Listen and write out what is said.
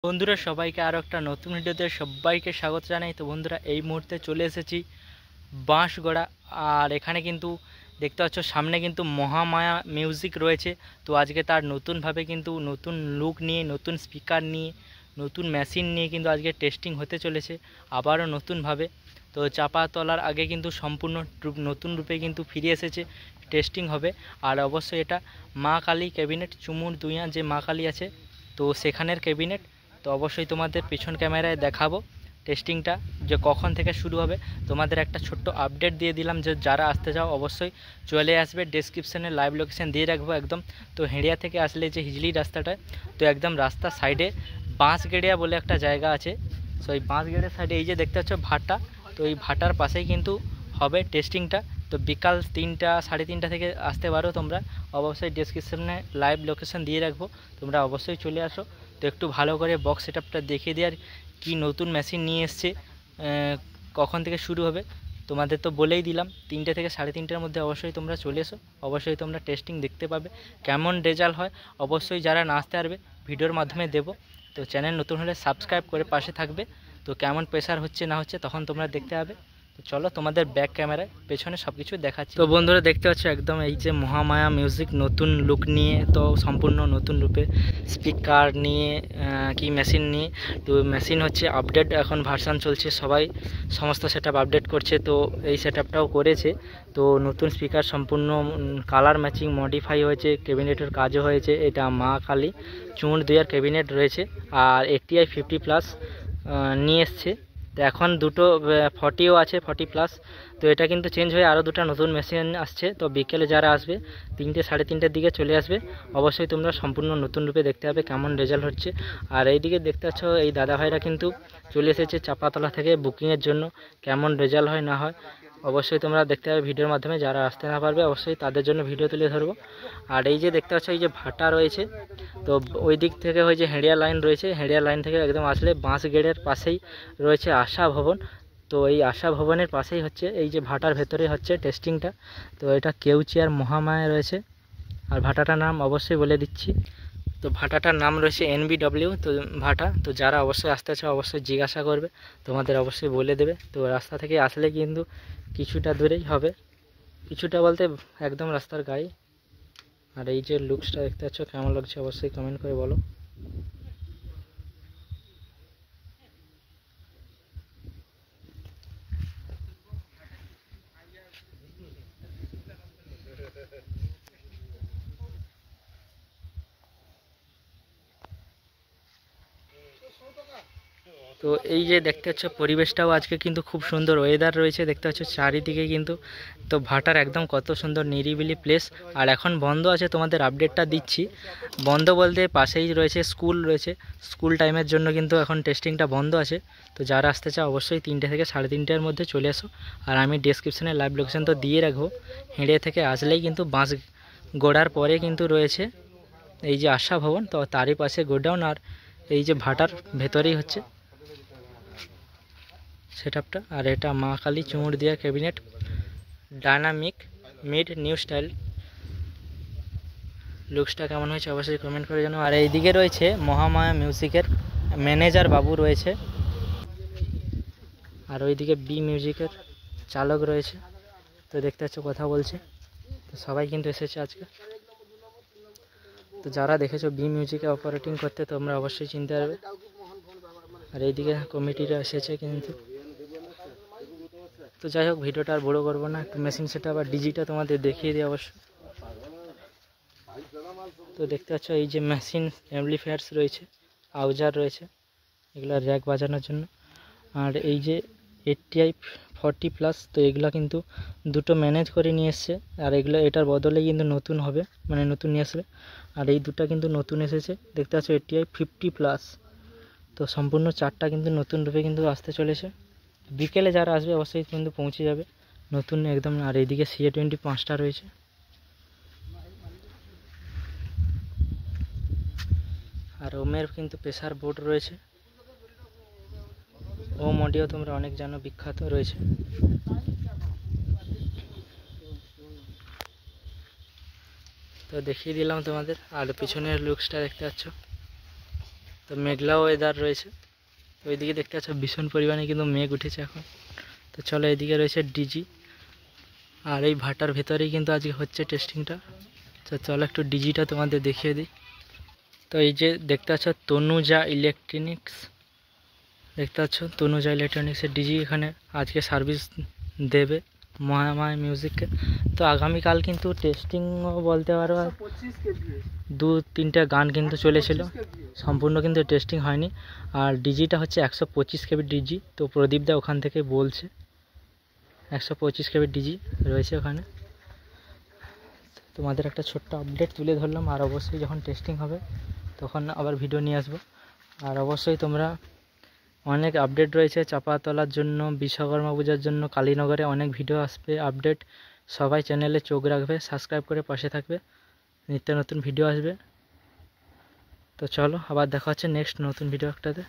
বন্ধুরা সবাইকে আরও একটা নতুন ভিডিওতে সবাইকে স্বাগত জানাই। তো বন্ধুরা এই মুহূর্তে চলে এসেছি বাঁশগড়া। আর এখানে কিন্তু দেখতে পাচ্ছ সামনে কিন্তু মহামায়া মিউজিক রয়েছে। তো আজকে তার নতুনভাবে কিন্তু নতুন লুক নিয়ে, নতুন স্পিকার নিয়ে, নতুন মেশিন নিয়ে কিন্তু আজকে টেস্টিং হতে চলেছে আবারও নতুনভাবে। তো চাপা তোলার আগে কিন্তু সম্পূর্ণ নতুন রূপে কিন্তু ফিরে এসেছে, টেস্টিং হবে। আর অবশ্যই এটা মা কালী ক্যাবিনেট, চুমুর দুইয়া যে মা কালী আছে তো সেখানের ক্যাবিনেট। তো অবশ্যই তোমাদের পেছন ক্যামেরায় দেখাবো টেস্টিংটা যে কখন থেকে শুরু হবে। তোমাদের একটা ছোট্ট আপডেট দিয়ে দিলাম যে যারা আসতে চাও অবশ্যই চলে আসবে। ডেসক্রিপশানে লাইভ লোকেশান দিয়ে রাখবো একদম। তো হেঁড়িয়া থেকে আসলে যে হিজলি রাস্তাটায়, তো একদম রাস্তার সাইডে বাঁশগেড়িয়া বলে একটা জায়গা আছে। সো এই বাঁশগেড়িয়ার সাইডে এই যে দেখতে পাচ্ছ ভাটা, তো এই ভাটার পাশেই কিন্তু হবে টেস্টিংটা। তো বিকাল 3টা সাড়ে 3টা থেকে আসতে পারো তোমরা। অবশ্যই ডেসক্রিপশানে লাইভ লোকেশান দিয়ে রাখবো, তোমরা অবশ্যই চলে আসো। তো একটু ভালো করে বক্স সেটআপটা দেখিয়ে দেওয়ার, কি নতুন মেশিন নিয়ে এসছে, কখন থেকে শুরু হবে তোমাদের তো বলেই দিলাম। 3টে থেকে সাড়ে 3টার মধ্যে অবশ্যই তোমরা চলে এসো। অবশ্যই তোমরা টেস্টিং দেখতে পাবে, কেমন রেজাল্ট হয় অবশ্যই যারা না আসতে পারবে ভিডিওর মাধ্যমে দেবো। তো চ্যানেল নতুন হলে সাবস্ক্রাইব করে পাশে থাকবে। তো কেমন প্রেসার হচ্ছে না হচ্ছে তখন তোমরা দেখতে পাবে। তো চলো তোমাদের ব্যাক ক্যামেরায় পেছনে সব কিছু দেখাচ্ছি। তো বন্ধুরা দেখতে পাচ্ছ একদম এই যে মহামায়া মিউজিক নতুন লুক নিয়ে, তো সম্পূর্ণ নতুন রূপে স্পিকার নিয়ে, কি মেশিন নিয়ে। তো মেশিন হচ্ছে আপডেট, এখন ভার্সান চলছে, সবাই সমস্ত সেটআপ আপডেট করছে। তো এই সেটআপটাও করেছে। তো নতুন স্পিকার সম্পূর্ণ কালার ম্যাচিং মডিফাই হয়েছে, ক্যাবিনেটের কাজও হয়েছে। এটা মা কালী চুমুর দুইয়ার ক্যাবিনেট রয়েছে। আর ATI 50+ নিয়ে এসছে। তো এখন দুটো 40ও আছে, 40+। তো এটা কিন্তু চেঞ্জ হয়ে আরও দুটো নতুন মেশিন আসছে। তো বিকেলে যারা আসবে 3টে সাড়ে 3টের দিকে চলে আসবে। অবশ্যই তোমরা সম্পূর্ণ নতুন রূপে দেখতে হবে কেমন রেজাল্ট হচ্ছে। আর এইদিকে দেখতে পাচ্ছ এই দাদা ভাইরা কিন্তু চলে এসেছে চাপাতলা থেকে বুকিংয়ের জন্য, কেমন রেজাল্ট হয় না হয় অবশ্যই তোমরা দেখতে পাবে ভিডিওর মাধ্যমে। যারা আসতে না পারবে অবশ্যই তাদের জন্য ভিডিও তুলে ধরবো। আর এই যে দেখতে পাচ্ছ এই যে ভাটা রয়েছে, তো ওই দিক থেকে ওই যে হেঁড়িয়া লাইন রয়েছে, হেঁড়িয়া লাইন থেকে একদম আসলে বাঁশগেড়ের পাশেই রয়েছে আশা ভবন। তো এই আশা ভবনের পাশেই হচ্ছে এই যে ভাটার ভেতরে হচ্ছে টেস্টিংটা। তো এটা কেউচিয়ার মহামায়া রয়েছে। আর ভাটাটার নাম অবশ্যই বলে দিচ্ছি, তো ভাটাটার নাম রয়েছে NBW তো ভাটা। তো যারা অবশ্যই আসতে চাও অবশ্যই জিজ্ঞাসা করবে, তোমাদের অবশ্যই বলে দেবে। তো রাস্তা থেকে আসলে কিন্তু কিছুটা দূরেই হবে, কিছুটা বলতে একদম রাস্তার গায়ে। আর এই যে লুকসটা দেখতে পাচ্ছ কেমন লাগছে অবশ্যই কমেন্ট করে বলো। তো এই যে দেখতে পাচ্ছ পরিবেশটাও আজকে কিন্তু খুব সুন্দর ওয়েদার রয়েছে, দেখতে পাচ্ছ চারিদিকে কিন্তু। তো ভাটার একদম কত সুন্দর নিরিবিলি প্লেস। আর এখন বন্ধ আছে, তোমাদের আপডেটটা দিচ্ছি। বন্ধ বলতে পাশেই রয়েছে স্কুল রয়েছে, স্কুল টাইমের জন্য কিন্তু এখন টেস্টিংটা বন্ধ আছে। তো যারা আসতে চাও অবশ্যই 3টে থেকে সাড়ে 3টার মধ্যে চলে আসো। আর আমি ডেসক্রিপশানে লাইভ লোকেশন তো দিয়ে রাখবো। হেঁড়ে থেকে আসলেই কিন্তু বাঁশ গোড়ার পরে কিন্তু রয়েছে এই যে আশা ভবন, তো তারই পাশে গোডাউন। আর এই যে ভাটার ভেতরেই হচ্ছে সেটআপটা। আর এটা মা কালী চুমুর দিয়া cabinet, dynamic mid new style. লুকসটা কেমন হয়েছে অবশ্যই কমেন্ট করে জানো। আর এইদিকে রয়েছে মহামায়া মিউজিকের ম্যানেজার বাবু রয়েছে। আর ওইদিকে বি মিউজিকের চালক রয়েছে। তো দেখতে পাচ্ছ কথা বলছে। তো সবাই কিন্তু এসেছে আজকে। তো যারা দেখেছো বি মিউজিকে অপারেটিং করতে তোমরা অবশ্যই চিনতে পারবে। আর এইদিকে কমিটিরা এসেছে কিন্তু। তো যাই হোক ভিডিওটা আর বড় করবো না, একটু মেশিন সেটআপ আর ডিজিটা তোমাদের দেখিয়ে দিই অবশ্যই। তো দেখতে পাচ্ছ এই যে মেশিন অ্যাম্পলিফায়ার্স রয়েছে, আউজার রয়েছে, এগুলো র্যাক বাজানোর জন্য। আর এই যে ATI 40+, তো এগুলো কিন্তু দুটো ম্যানেজ করে নিয়ে এসছে। আর এগুলো এটার বদলে কিন্তু নতুন হবে, মানে নতুন নিয়ে আসবে। আর এই দুটো কিন্তু নতুন এসেছে, দেখতে পাচ্ছ ATI 50+। তো সম্পূর্ণ চারটা কিন্তু নতুন রূপে কিন্তু আসতে চলেছে। বিকেলে যারা আসবে অবশ্যই কিন্তু পৌঁছে যাবে নতুন একদম। আর এইদিকে CA20 5টা রয়েছে। আর ওমের কিন্তু প্রেসার বোর্ড রয়েছে, ওম অডিও তোমরা অনেক জানো, বিখ্যাত রয়েছে। তো দেখিয়ে দিলাম তোমাদের। আর পিছনের লুকসটা দেখতে পাচ্ছ। তো মেঘলাও ওয়েদার রয়েছে। তো ওইদিকে দেখতে পাচ্ছ ভীষণ পরিমাণে কিন্তু মেঘ উঠেছে এখন। তো চলো, এদিকে রয়েছে ডিজি, আর এই ভাটার ভেতরেই কিন্তু আজকে হচ্ছে টেস্টিংটা। তো চলো একটু ডিজিটা তোমাদের দেখিয়ে দিই। তো এই যে দেখতে পাচ্ছ তনুজা ইলেকট্রনিক্স, দেখতে পাচ্ছ তনুজা ইলেকট্রনিক্সের ডিজি এখানে আজকে সার্ভিস দেবে মহামায়া মিউজিককে। তো আগামীকাল কিন্তু টেস্টিংও বলতে পারো, 2-3টা গান কিন্তু চলেছিল, সম্পূর্ণ কিন্তু টেস্টিং হয়নি। আর ডিজিটা হচ্ছে 125 কেবি ডিজি। তো প্রদীপদা ওখান থেকে বলছে 125 কেবি ডিজি রয়েছে ওখানে। তোমাদের একটা ছোট্ট আপডেট তুলে ধরলাম, আর অবশ্যই যখন টেস্টিং হবে তখন আবার ভিডিও নিয়ে আসবো। আর অবশ্যই তোমরা অনেক আপডেট রয়েছে চাপাতলার জন্য, বিশ্বকর্মা পূজার জন্য, কালীনগরে অনেক ভিডিও আসবে আপডেট। সবাই চ্যানেলে চোখ রাখবে, সাবস্ক্রাইব করে পাশে থাকবে, নিত্য নতুন ভিডিও আসবে। তো চলো আবার দেখা হচ্ছে নেক্সট নতুন ভিডিও একটাতে।